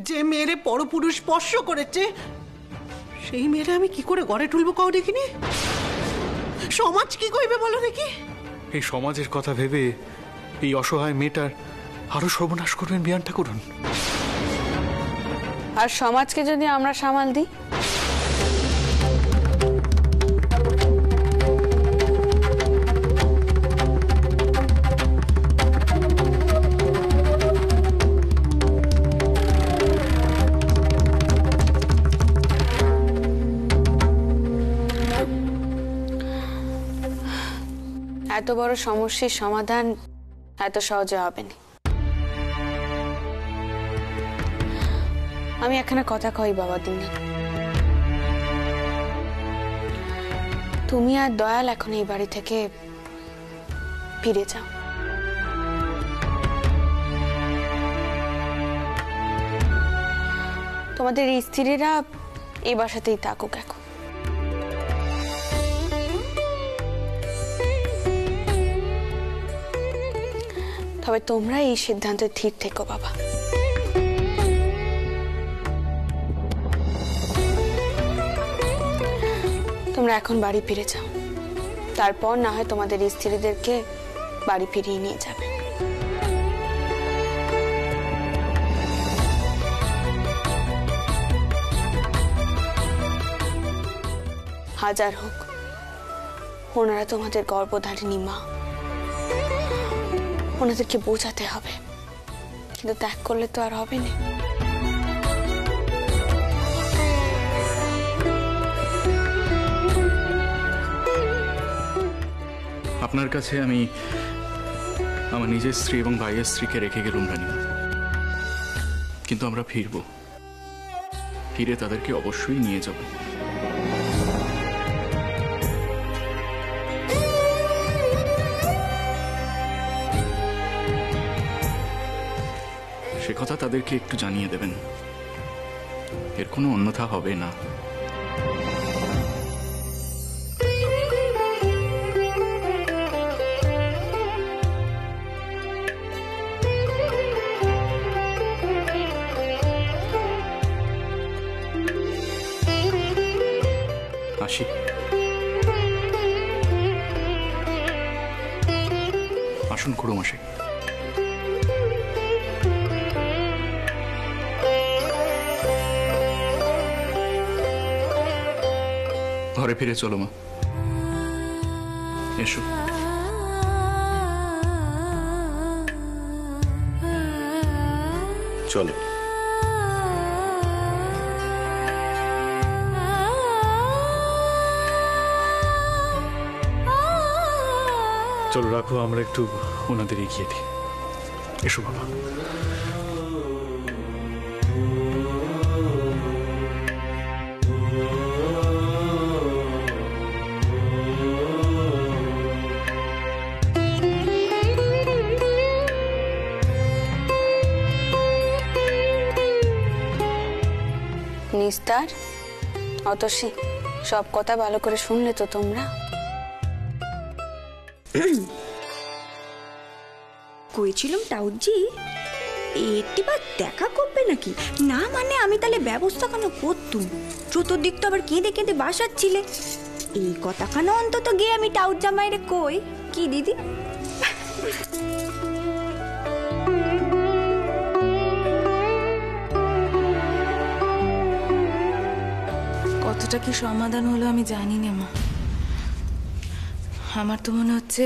যে মেয়েরে পরপুরুষ স্পর্শ করেছে সেই মেয়েরে আমি কি করে ঘরে তুলবো কাউ দেখিনি? সমাজ কি কইবে বলো দেখি? এই সমাজের কথা ভেবে এই অসহায় মেয়েটার আরো সর্বনাশ করবেন বিয়ান ঠাকুরন। আর সমাজকে যদি আমরা সামাল দিই, এত বড় সমস্যার সমাধান এত সহজে হবে না। আমি এখানে কথা কই বাবা দিন, তুমি আর দয়াল এখন এই বাড়ি থেকে ফিরে যাও। তোমাদের স্ত্রীরা এই বাসাতেই থাকুক এখন। তবে তোমরা এই সিদ্ধান্তে স্থির থেকো বাবা। তোমরা এখন বাড়ি ফিরে যাও, তারপর না হয় তোমাদের স্ত্রীদেরকে বাড়ি ফিরিয়ে নিয়ে যাবে। হাজার হোক ওনারা তোমাদের গর্ভধারিণী মা, ওনাদেরকে বোঝাতে হবে, কিন্তু ত্যাগ করলে তো আর হবে না। আপনার কাছে আমি আমার নিজের স্ত্রী এবং ভাইয়ের স্ত্রীকে রেখে গেলুম রানীমা, কিন্তু আমরা ফিরবো, ফিরে তাদেরকে অবশ্যই নিয়ে যাব। সে কথা তাদেরকে একটু জানিয়ে দেবেন, এর কোনো অন্যথা হবে না। আসি। আসুন খুড়োমশাই। ঘরে ফিরে চলো মা, এসো। চলো। চলো রাখো, আমরা একটু ওনাদের এগিয়ে দিই। এসো বাবা। নিস্তার, অতসী, সব কথা ভালো করে শুনলে তো তোমরা? কইছিলাম টাউজি একটিবার দেখা করবে নাকি? না মানে আমি তাহলে ব্যবস্থা কেন করতুম? চতুর্দিক তো আবার কেঁদে কেঁদে বাসাচ্ছিলে, এই কথাখানা অন্তত গিয়ে আমি টাউর জামাইরে কই। কি দিদি? কতটা কি সমাধান হলো আমি জানি না মা। আমার তো মনে হচ্ছে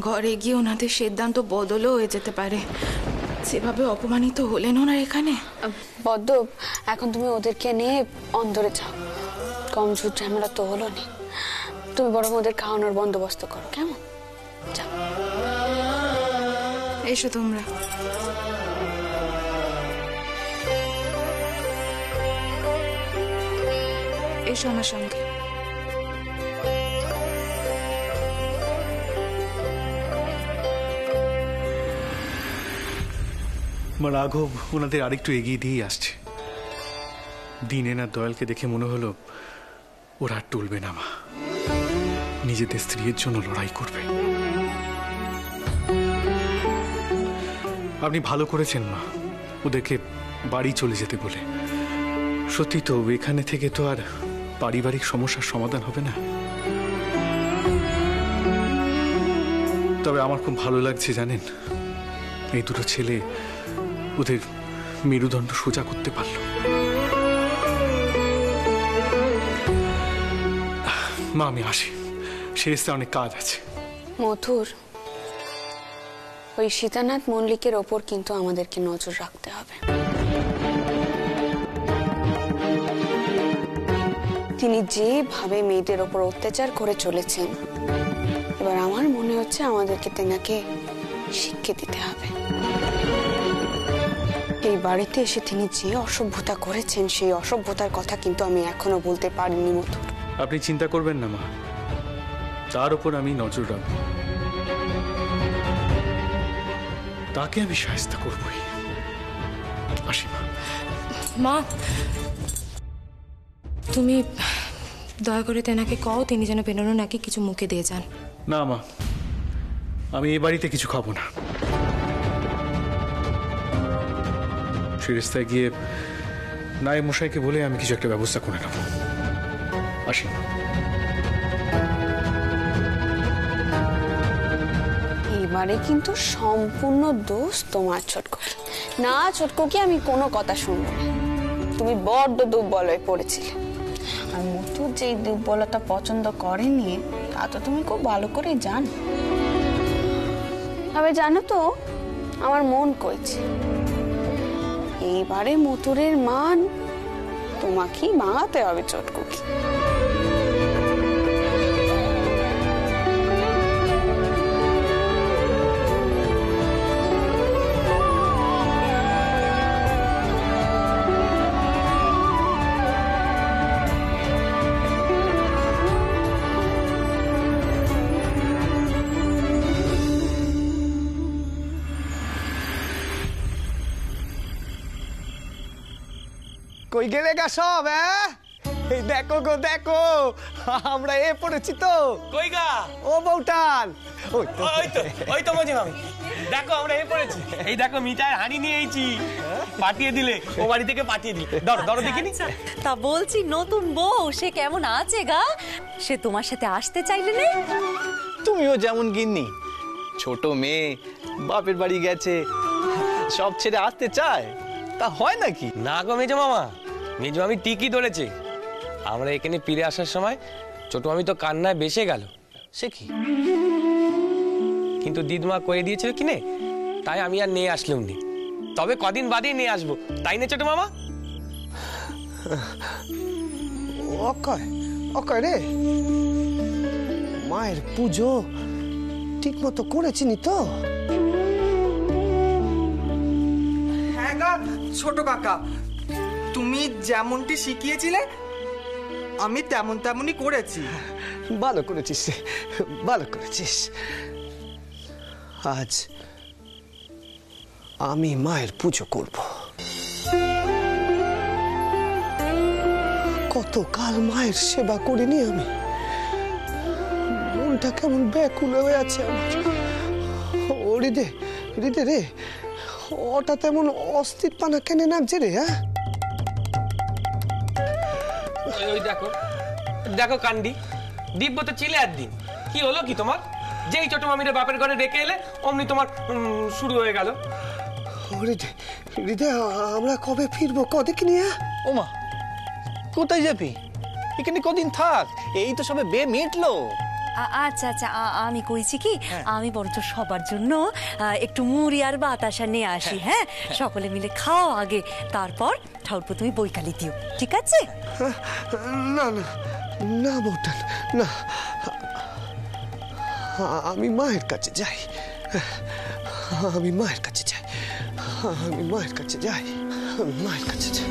ঘরে গিয়ে ওনাদের সিদ্ধান্ত বদলও হয়ে যেতে পারে। সেভাবে অপমানিত হলেন ওনার এখানে। বদ্দ, এখন তুমি ওদেরকে নিয়ে অন্দরে যাও, কম ঝুট ঝামেলা তো হলো নি। তুমি বরং ওদের খাওয়ানোর বন্দোবস্ত করো, কেমন? যাও। এসো তোমরা। এসো আমার সঙ্গে। রাঘব ওনাদের আরেকটু এগিয়ে দিয়ে আসছে। দিনেন আর দয়ালকে দেখে মনে হলো ওরা আর টলবে না মা, নিজেদের স্ত্রীর জন্য লড়াই করবে। আপনি ভালো করেছেন মা, ওদেরকে বাড়ি চলে যেতে বলে। সত্যি তো, এখানে থেকে তো আর পারিবারিক সমস্যার সমাধান হবে না। তবে আমার খুব ভালো লাগছে জানেন, এই দুটো ছেলে ওদের মেরুদণ্ড সোজা করতে পারল। মা আমি আসি, শেষে অনেক কাজ আছে। মধুর, ওই সীতানাথ মল্লিকের ওপর কিন্তু আমাদেরকে নজর রাখতে হবে। তিনি যেভাবে মেয়েদের ওপর অত্যাচার করে চলেছেন, এবার আমার মনে হচ্ছে আমাদেরকে তেনাকে শিক্ষা দিতে হবে। এই বাড়িতে এসে তিনি যে অসভ্যতা করেছেন, সেই অসভ্যতার কথা কিন্তু আমি এখনো বলতে পারিনি মধুর। আপনি চিন্তা করবেন না মা, তার উপর আমি নজর রাখব, তাকে আমি সাহায্য করবই। আসি মা। মা, তুমি দয়া করে তেনাকে কও তিনি যেন বেরোনো নাকি কিছু মুখে দিয়ে যান। না মা, আমি এই বাড়িতে কিছু খাবো না। ফেরেস্তায় গিয়ে নায়েব মশাইকে বলে আমি কিছু একটা ব্যবস্থা করে নেব। আসি মা। এবারে কিন্তু সম্পূর্ণ দোষ তোমার ছোটকো। না ছোটকোকে আমি কোনো কথা শুনবো না। তুমি বড্ড দুর্বলয়ে পড়েছিলে, আর মধুর যে দুর্বলতা পছন্দ করেনি তা তো তুমি খুব ভালো করে জানো। তবে জানো তো, আমার মন কইছে এইবারে মধুরের মান তোমাকেই ভাঙাতে হবে ছোটকোকে। কই গেলে গা সব? এই দেখো গো দেখো, আমরা এ পড়েছি তো। কই গা? ও বউটান, ওই তো মজি মামি, দেখো আমরা এ পড়েছি। এই দেখো মিঠাই হানি নিয়ে এইছি, পাঠিয়ে দিলে, ও বাড়ি থেকে পাঠিয়ে দিলে। ধরো ধরো দেখিনি। তা বলছি নতুন বউ সে কেমন আছে গা? সে তোমার সাথে আসতে চাইলে না? তুমিও যেমন গিন্নি, ছোট মেয়ে বাপের বাড়ি গেছে, সব ছেড়ে আসতে চায়, তা হয় নাকি? না গো মেজো মামা, মেজো মামি ঠিকই ধরেছে। আমরা এখানে ফিরে আসার সময় ছোট মামি তো কান্নায় বেসে গেল। সে কি? কিন্তু দিদমা কয়ে দিয়েছিল কিনে, তাই আমি আর নিয়ে আসলাম নি। তবে কদিন বাদেই নিয়ে আসবো, তাই না ছোট মামা? অকয় অকয় রে, মায়ের পুজো ঠিক মতো করেছিনি তো? হ্যাঁ গা ছোট কাকা, তুমি যেমনটি শিখিয়েছিলে আমি তেমনই করেছি। ভালো করেছিস, ভালো করেছিস। আজ আমি মায়ের পুজো করব। কতকাল মায়ের সেবা করিনি আমি, মনটা কেমন ব্যাকুল হয়ে আছে আমার। ও হৃদে হৃদে রে, ওটা তেমন অস্থির পানা কেন নামছে রে? হ্যাঁ ওই দেখো দেখো কান্ডি, দিব্য তো চিলে একদিন। কি হলো কি তোমার? যেই ছোট মামিরে বাপের ঘরে রেখে এলে অমনি তোমার শুরু হয়ে গেল। হৃদে হৃদে, আমরা কবে ফিরবো কদিক নিয়ে? ওমা, কোথায় যাবি? এখানে কদিন থাক, এই তো সবে বে মিটলো। আচ্ছা আচ্ছা, আমি কইছি কি, আমি বরঞ্চ সবার জন্য একটু মুড়ি আর বাতাসা নিয়ে আসি। হ্যাঁ, সকলে মিলে খাও আগে, তারপর ঠাকুরপো তুমি বইকালি দিও, ঠিক আছে? না না না বউটান, না, আমি মায়ের কাছে যাই, আমি মায়ের কাছে যাই, আমি মায়ের কাছে যাই, আমি মায়ের কাছে যাই।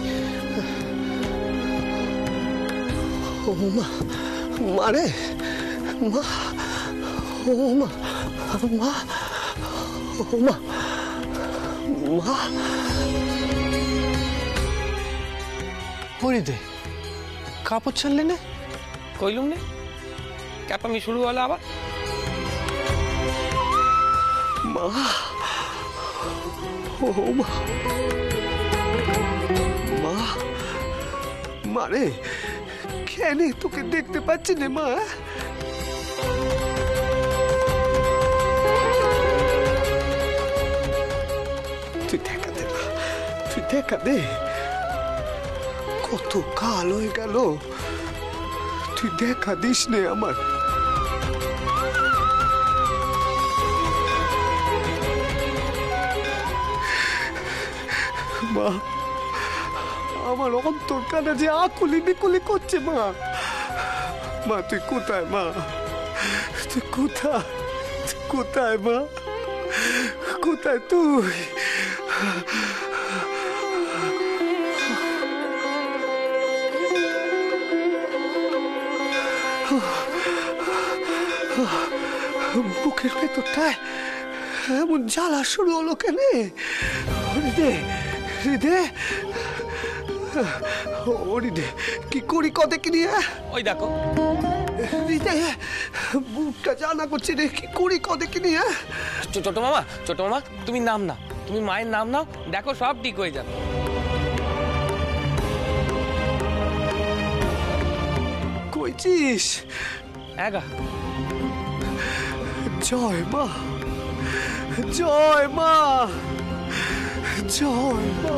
ও মা, মারে মা, ও মা, মা, ও মা, মা। হরিদে, কাপড় ছাড়লে না? কইলুম নে, ক্যাপামি শুরু হলো আবার। মা, ও মা। মারে কেন তোকে দেখতে পাচ্ছি না মা? তুই দেখা দে মা, তুই দেখা দে, কত কাল হয়ে গেল তুই দেখা দিস নে আমার। মা, আমার অন্তর কানা যে আকুলি বিকুলি করছে মা। মা তুই কোথায় মা? তুই কোথায়? কোথায় মা? কোথায় তুই? বুকের ভেতরটায় এমন জ্বালা শুরু হলো কেন? হৃদয় হৃদয় হৃদয় কি করি কদে কি নিয়ে? ওই দেখো হৃদয় বুকটা জানা করছে রে, কি করি কদে কি নিয়ে? ছোট মামা, ছোট মামা তুমি নাম নাও, তুমি মায়ের নাম নাও, দেখো সব ঠিক হয়ে যাবে। কইছিস? এগা জয় মা, জয় মা, জয় মা।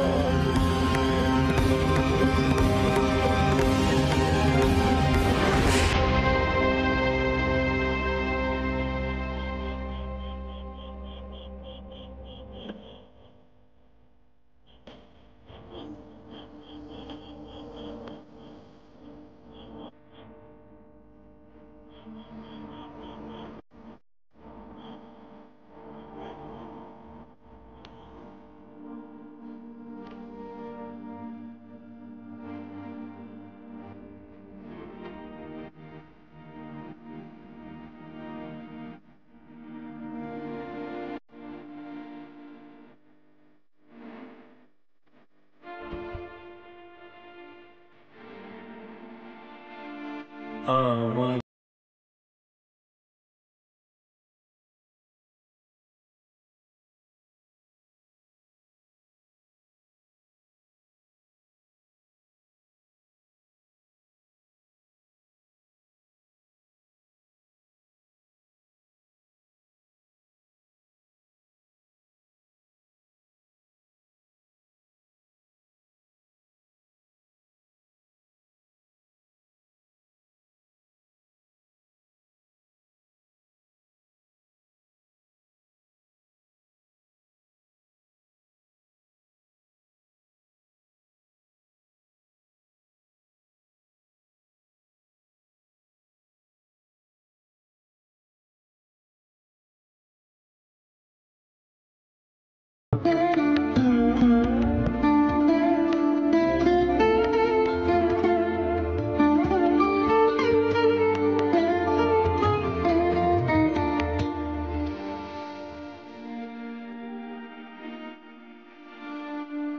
আমার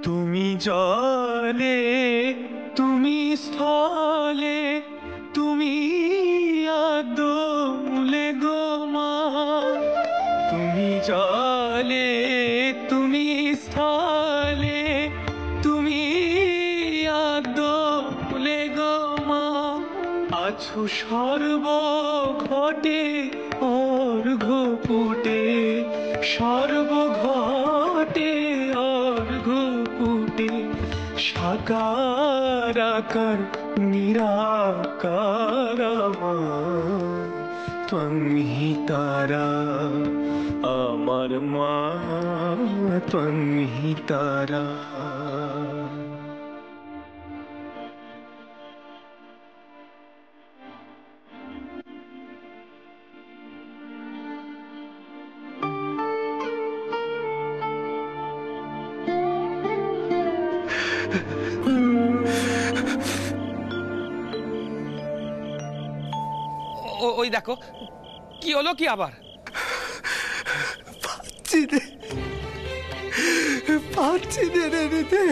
তুমি জলে, তুমি স্থলে, তুমি আদলে গো মা। তুমি জলে, তুমি স্থলে, তুমি আদলে গো মা। আছো সর্বঘটে অর্ঘ্য পুটে, সর্বঘটে অর্ঘ্য পুটে। সাকার আকার নিরাকার আমার, তুমি তারা আমার মা, তুমি তারা। ওই দেখো কি হলো কি আবার? পাচ্ছি রে, পাচ্ছি রে রে রে।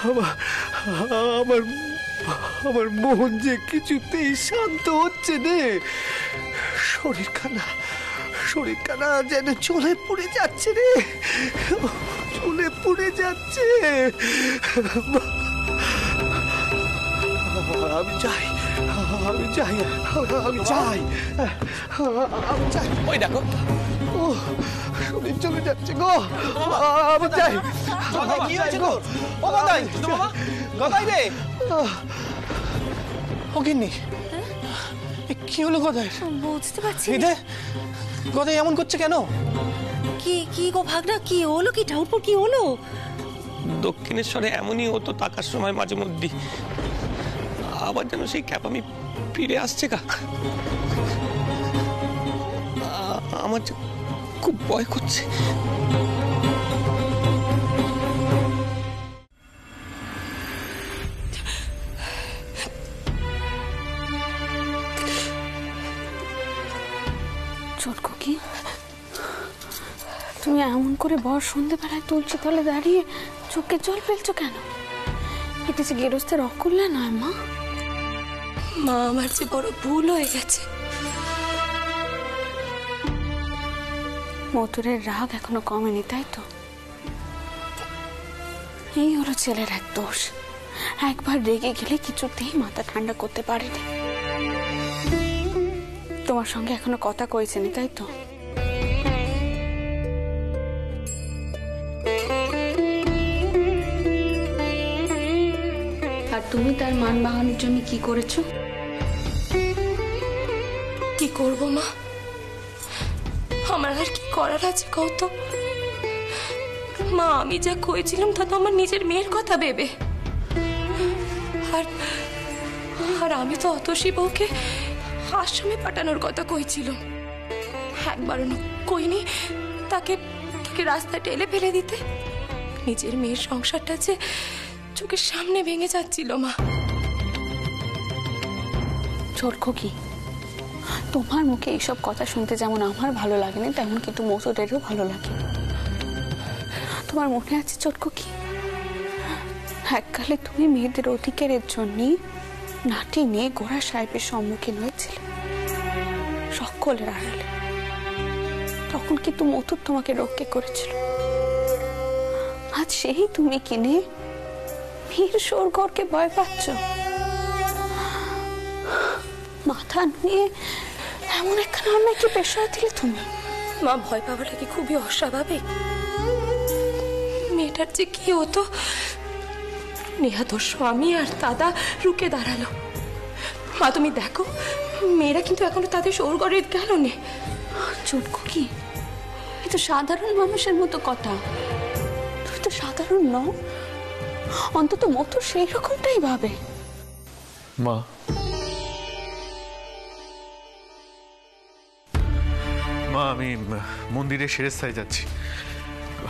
আমার আমার মন যে কিছুতেই শান্ত হচ্ছে নে। শরীরটা না যেন চলে পুড়ে যাচ্ছে রে, চলে পুড়ে যাচ্ছে। আমি যাই, আমি যাই, আমি যাই, আমি যাই। ওই দেখো, ও শরীর চলে যাচ্ছে গো, আমি যাই। কি হয়েছে তোর? ও গদাই, গদাই রে, ও গিন্নি, কি হলো গদাই? বুঝতে পারছি এই দে, গদাই এমন করছে কেন? কি কি গো ভাগনা, কি হলো? কি ঠাকুর কি হলো? দক্ষিণেশ্বরে এমনই হতো টাকার সময় মাঝে মধ্যে, আবার যেন সেই ক্যাপামি ফিরে আসছে কা। আমার যে খুব ভয় করছে। চটকো কি তুমি এমন করে বর সন্ধ্যেবেলায় তুলছি তলে দাঁড়িয়ে চোখে জল ফেলছো কেন? এটা যে গেরস্তের অকল্যাণ নয় মা। মা, আমার যে বড় ভুল হয়ে গেছে। মথুরের রাগ এখনো কমেনি, তাই তো? এই হলো ছেলের এক দোষ, একবার রেগে গেলে কিছুতেই মাথা ঠান্ডা করতে পারেনি। তোমার সঙ্গে এখনো কথা কইছেনি, তাই তো? আর তুমি তার মান বাহানোর জন্য কি করেছো? কি করব মা, আমার আর কি করার আছে কও তো? মা, আমি যা কইছিলাম তা তো আমার নিজের মেয়ের কথা ভেবে। আর আমি তো অতসী বউকে আশ্রমে পাঠানোর কথা কইছিলাম, একবারও কইনি তাকে রাস্তায় টেলে ফেলে দিতে। নিজের মেয়ের সংসারটা যে চোখের সামনে ভেঙে যাচ্ছিল মা। চটকো কি, তোমার মুখে এইসব কথা শুনতে যেমন আমার ভালো লাগেনি, তেমন কিন্তু মথুরেরও ভালো লাগে। তোমার মনে আছে চটকো কি, এককালে তুমি মেয়েদের অধিকারের জন্য নাটি নিয়ে গোড়া সাহেবের সম্মুখীন হয়েছিলে সকলের আড়ালে। তখন কিন্তু মথুর তোমাকে রক্ষে করেছিল। আজ সেই তুমি কিনে বীর সরগরকে ভয় পাচ্ছ। মাথা নিয়ে এমন একখানা আমি কি পেশায় দিলে তুমি? মা, ভয় পাওয়াটা কি খুবই অস্বাভাবিক? মেয়েটার যে কি হতো, নেহাদর স্বামী আর দাদা রুকে দাঁড়ালো। মা, তুমি দেখো, মেয়েরা কিন্তু এখনো তাদের সৌরগড়ে গেল নে। চটকো কি, এ তো সাধারণ মানুষের মতো কথা। তুমি তো সাধারণ নও, অন্তত মতো সেই রকমটাই ভাবে। মা, মা আমি মন্দিরে সেরেস্তায় যাচ্ছি।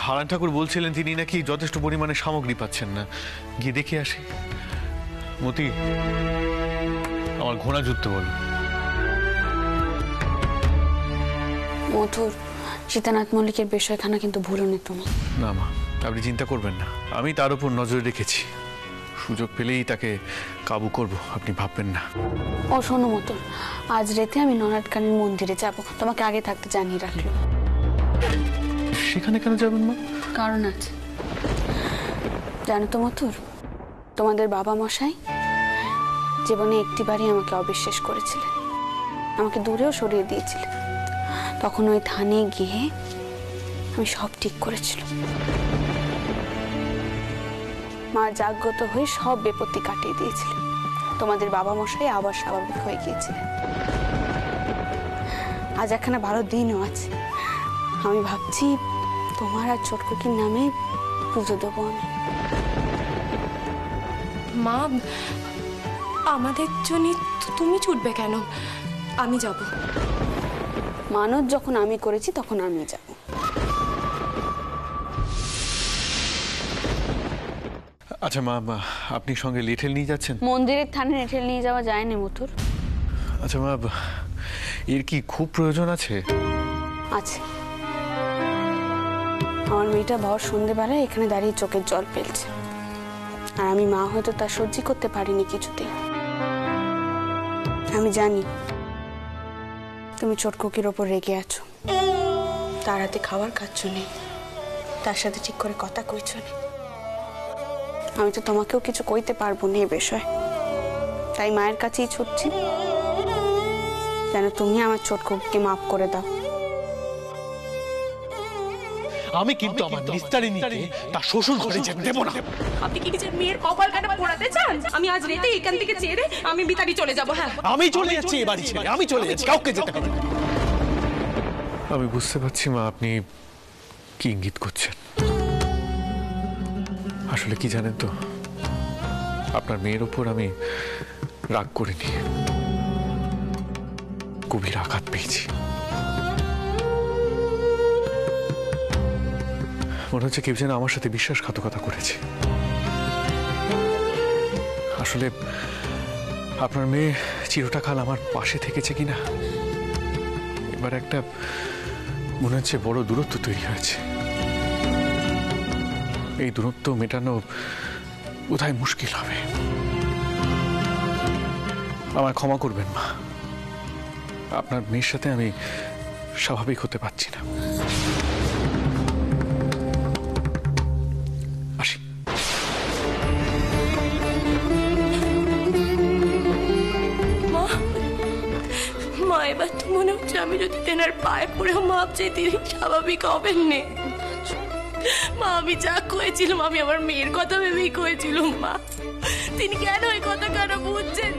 হারান ঠাকুর বলছিলেন তিনি নাকি যথেষ্ট পরিমাণে সামগ্রী পাচ্ছেন না, গিয়ে দেখে আসি। মতি, আমার ঘোড়া জুততে বল। মধুর, সীতানাথ মল্লিকের বিষয়খানা কিন্তু ভুলোনি তুমি। না মা, আপনি চিন্তা করবেন না, আমি তার উপর নজর রেখেছি। সুযোগ পেলেই তাকে কাবু করব, আপনি ভাববেন না। ও শোনো মতুর, আজ রাতে আমি ননাটকানির মন্দিরে যাব, তোমাকে আগে থাকতে জানিয়ে রাখলো। সেখানে কেন যাবেন মা? কারণ আছে, জানো তো মতুর, তোমাদের বাবা মশাই জীবনে একটিবারই আমাকে অবিশ্বাস করেছিলেন, আমাকে দূরেও সরিয়ে দিয়েছিলেন। তখন ওই থানে গিয়ে আমি সব ঠিক করেছিলাম। মা জাগ্রত হয়ে সব বিপত্তি কাটিয়ে দিয়েছিলেন। তোমাদের বাবা মশাই আবার স্বাভাবিক হয়ে গিয়েছিলেন। আজ একখানা ভালো দিনও আছে। আমি ভাবছি তোমার আর চটকুকির নামে পুজো দেবো আমি। মা, আমাদের জন্য তুমি ছুটবে কেন? আমি যাব। মানত যখন আমি করেছি তখন আমি যাব। আচ্ছা মা, আপনি সঙ্গে লেঠেল নিয়ে যাচ্ছেন? মন্দিরের থানে লেঠেল নিয়ে যাওয়া যায়নি মথুর। আচ্ছা মা, এর কি খুব প্রয়োজন আছে? আছে। আমার মেয়েটা ভর সন্ধ্যেবেলায় এখানে দাঁড়িয়ে চোখের জল ফেলছে, আর আমি মা হয়তো তা সহ্য করতে পারিনি কিছুতেই। আমি জানি তুমি চটকুকির ওপর রেগে আছো। তার হাতে খাবার খাচ্ছ নি, তার সাথে ঠিক করে কথা কইছ নি। আমি তো তোমাকেও কিছু কইতে পারবো না এ বিষয়ে, তাই মায়ের কাছেই ছুটছি যেন তুমি আমার ছোটকুকে মাফ করে দাও। আমি কিন্তু আমার নিস্তারিণীকে তার শ্বশুর ঘরে যেতে দেব না। আপনি কি নিজের মেয়ের কপাল কাটা পোড়াতে চান? আমি আজ রাতে এখান থেকে ছেড়ে আমি বিতাড়ি চলে যাব। হ্যাঁ, আমি চলে যাচ্ছি এই বাড়ি ছেড়ে, আমি চলে যাচ্ছি, কাউকে যেতে হবে না। আমি বুঝতে পারছি মা আপনি কি ইঙ্গিত করছেন। আসলে কি জানেন তো, আপনার মেয়ের উপর আমি রাগ করিনি, গভীর আঘাত পেয়েছি। মনে হচ্ছে কেউ যেন আমার সাথে বিশ্বাসঘাতকতা করেছে। আসলে আপনার মেয়ে চিরটাকাল আমার পাশে থেকেছে কিনা, এবার একটা মনে হচ্ছে বড় দূরত্ব তৈরি হয়েছে। এই দূরত্ব মেটানো বোধহয় মুশকিল হবে। আমায় ক্ষমা করবেন মা, আপনার মেয়ের সাথে আমি স্বাভাবিক হতে পারছি না। আসি। মা, এবার তো মনে হচ্ছে আমি যদি তেনার পায়ে পড়েও মাপ চাই তিনি স্বাভাবিক হবেন না। মা, আমি যা করেছিলাম আমি আমার মেয়ের কথা ভেবেই করেছিলাম। মা, তিনি কেন এই কথা কেন বুঝছেন?